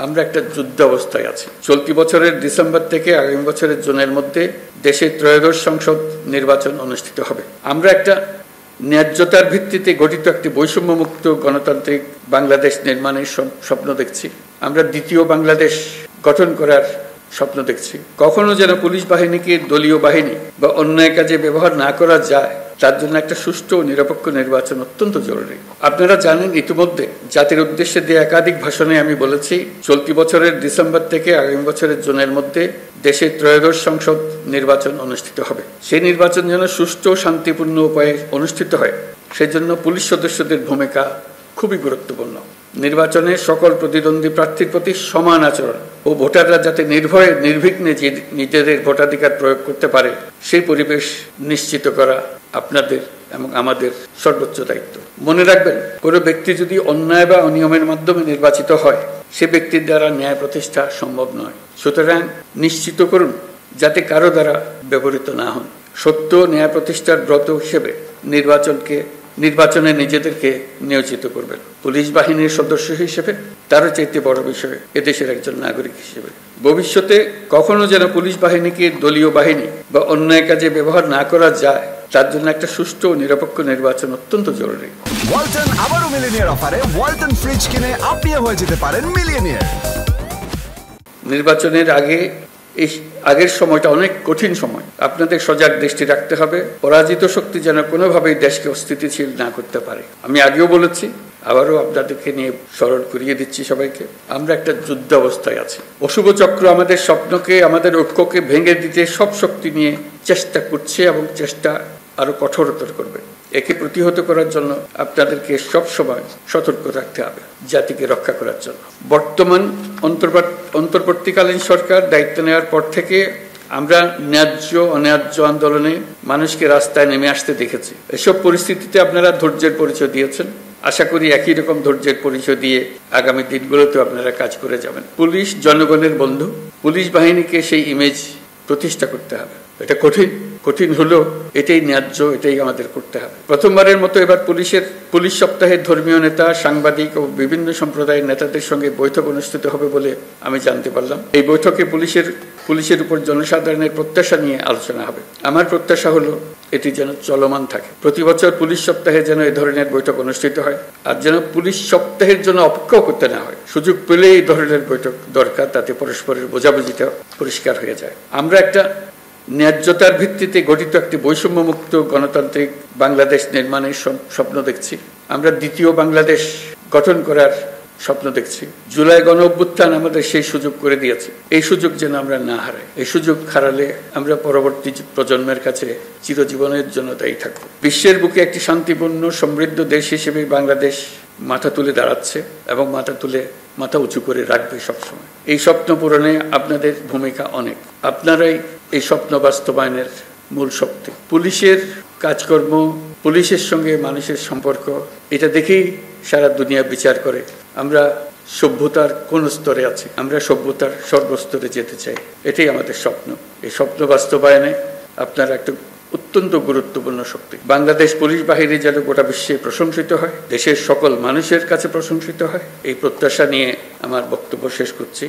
আমরা একটা যুদ্ধ অবস্থায় আছি। চলতি বছরের ডিসেম্বর থেকে আগামী বছরের জুনের মধ্যে দেশে ত্রয়োদশ সংসদ নির্বাচন অনুষ্ঠিত হবে। আমরা একটা ন্যায্যতার ভিত্তিতে গঠিত একটি বৈষম্যমুক্ত গণতান্ত্রিক বাংলাদেশ নির্মাণের স্বপ্ন দেখছি। আমরা দ্বিতীয় বাংলাদেশ গঠন করার স্বপ্ন দেখছি। কখনো যেন পুলিশ বাহিনীকে দলীয় বাহিনী বা অন্যায় কাজে ব্যবহার না করা যায়, তার জন্য একটা সুষ্ঠু ও নিরপেক্ষ নির্বাচন অত্যন্ত জরুরি। আপনারা জানেন, ইতিমধ্যে জাতির উদ্দেশ্যে দিয়ে একাধিক ভাষণে আমি বলেছি, চলতি বছরের ডিসেম্বর থেকে আগামী বছরের জুনের মধ্যে দেশে ত্রয়োদশ সংসদ নির্বাচন অনুষ্ঠিত হবে। সেই নির্বাচন যেন সুষ্ঠু ও শান্তিপূর্ণ উপায়ে অনুষ্ঠিত হয়, সেজন্য পুলিশ সদস্যদের ভূমিকা খুবই গুরুত্বপূর্ণ। নির্বাচনে সকল প্রতিদ্বন্দ্বী প্রার্থীর প্রতি সমান আচরণ ও ভোটাররা যাতে নির্ভয়ে নির্বিঘ্নে নিজেদের ভোটাধিকার প্রয়োগ করতে পারে, সেই পরিবেশ নিশ্চিত করা আপনাদের এবং আমাদের সর্বোচ্চ দায়িত্ব। মনে রাখবেন, কোনো ব্যক্তি যদি অন্যায় বা অনিয়মের মাধ্যমে নির্বাচিত হয়, সে ব্যক্তির দ্বারা ন্যায় প্রতিষ্ঠা সম্ভব নয়। সুতরাং নিশ্চিত করুন যাতে কারো দ্বারা ব্যবহৃত না হন। সত্য ন্যায় প্রতিষ্ঠার ব্রত হিসেবে নির্বাচনে নিজেদেরকে নিয়োজিত করবেন। পুলিশ বাহিনীর সদস্য হিসেবে, তারও চাইতে বড় বিষয় এদেশের একজন নাগরিক হিসেবে। ভবিষ্যতে কখনো যেন পুলিশ বাহিনীকে দলীয় বাহিনী বা অন্যায় কাজে ব্যবহার না করা যায়, তার জন্য একটা সুষ্ঠু ও নিরপেক্ষ নির্বাচন অত্যন্ত জরুরি। ওয়ালটন আবারও মিলিয়নিয়ার অফারে ওয়ালটন ফ্রিজ কিনে আপনিও হয়ে যেতে পারেন মিলিয়নিয়ার। নির্বাচনের আগের সময়টা অনেক কঠিন সময়। আপনাদের সজাগ দৃষ্টি রাখতে হবে, পরাজিত শক্তি যেন কোনোভাবেই দেশকে অস্থিতিশীল না করতে পারে। আমি আগেও বলেছি, আবারও আপনাদেরকে নিয়ে স্মরণ করিয়ে দিচ্ছি সবাইকে, আমরা একটা যুদ্ধ অবস্থায় আছি। অশুভ চক্র আমাদের স্বপ্নকে, আমাদের ঐক্যকে ভেঙে দিতে সব শক্তি নিয়ে চেষ্টা করছে এবং চেষ্টা আরো কঠোরতর করবে। একে প্রতিহত করার জন্য আপনাদেরকে সবসময় সতর্ক থাকতে হবে, জাতিকে রক্ষা করার জন্য। বর্তমান অন্তর্বর্তীকালীন সরকার দায়িত্ব নেওয়ার পর থেকে আমরা ন্যায্য অন্যায্য আন্দোলনে মানুষকে রাস্তায় নেমে আসতে দেখেছি। এসব পরিস্থিতিতে আপনারা ধৈর্যের পরিচয় দিয়েছেন। আশা করি একই রকম ধৈর্যের পরিচয় দিয়ে আগামী দিনগুলোতে আপনারা কাজ করে যাবেন। পুলিশ জনগণের বন্ধু, পুলিশ বাহিনীকে সেই ইমেজ প্রতিষ্ঠা করতে হবে। এটা কঠিন হলেও এটাই ন্যায্য, এটাই আমাদের করতে হবে। প্রথমবারের মতো এবার পুলিশ সপ্তাহের ধর্মীয় নেতা, সাংবাদিক ও বিভিন্ন সম্প্রদায়ের নেতাদের সঙ্গে বৈঠক অনুষ্ঠিত হবে বলে আমি জানতে পারলাম। এই বৈঠকে পুলিশের উপর জনসাধারণের প্রত্যাশা নিয়ে আলোচনা হবে। আমার প্রত্যাশা হলো এটি যেন চলমান থাকে। প্রতি বছর পুলিশ সপ্তাহে যেন এই ধরনের বৈঠক অনুষ্ঠিত হয়, আর যেন পুলিশ সপ্তাহের জন্য অপেক্ষাও করতে না হয়। সুযোগ পেলে এই ধরনের বৈঠক দরকার, তাতে পরস্পরের বোঝাবুঝিটা পরিষ্কার হয়ে যায়। আমরা একটা ন্যায্যতার ভিত্তিতে গঠিত একটি বৈষম্যমুক্ত গণতান্ত্রিক বাংলাদেশ নির্মাণের স্বপ্ন দেখছি। আমরা দ্বিতীয় বাংলাদেশ গঠন করার স্বপ্ন দেখছি। জুলাই গণ অভ্যুত্থান আমাদের সেই সুযোগ করে দিয়েছে। এই সুযোগ যেন আমরা না হারাই। এই সুযোগ হারালে আমরা পরবর্তী প্রজন্মের কাছে চিরজীবনের জন্য দায়ী থাকবো। বিশ্বের বুকে একটি শান্তিপূর্ণ সমৃদ্ধ দেশ হিসেবে বাংলাদেশ মাথা তুলে দাঁড়াচ্ছে এবং মাথা উঁচু করে রাখবে সবসময়। এই স্বপ্ন পূরণে আপনাদের ভূমিকা অনেক। আপনারাই এই স্বপ্ন বাস্তবায়নের মূল শক্তি। পুলিশের কাজকর্ম, পুলিশের সঙ্গে মানুষের সম্পর্ক, এটা দেখেই সারা দুনিয়া বিচার করে আমরা সভ্যতার কোন স্তরে আছি। আমরা সভ্যতার সর্বস্তরে যেতে চাই, এটাই আমাদের স্বপ্ন। এই স্বপ্ন বাস্তবায়নে আপনারা একটা অত্যন্ত গুরুত্বপূর্ণ শক্তি। বাংলাদেশ পুলিশ বাহিনী যেন গোটা বিশ্বে প্রশংসিত হয়, দেশের সকল মানুষের কাছে প্রশংসিত হয়, এই প্রত্যাশা নিয়ে আমার বক্তব্য শেষ করছি।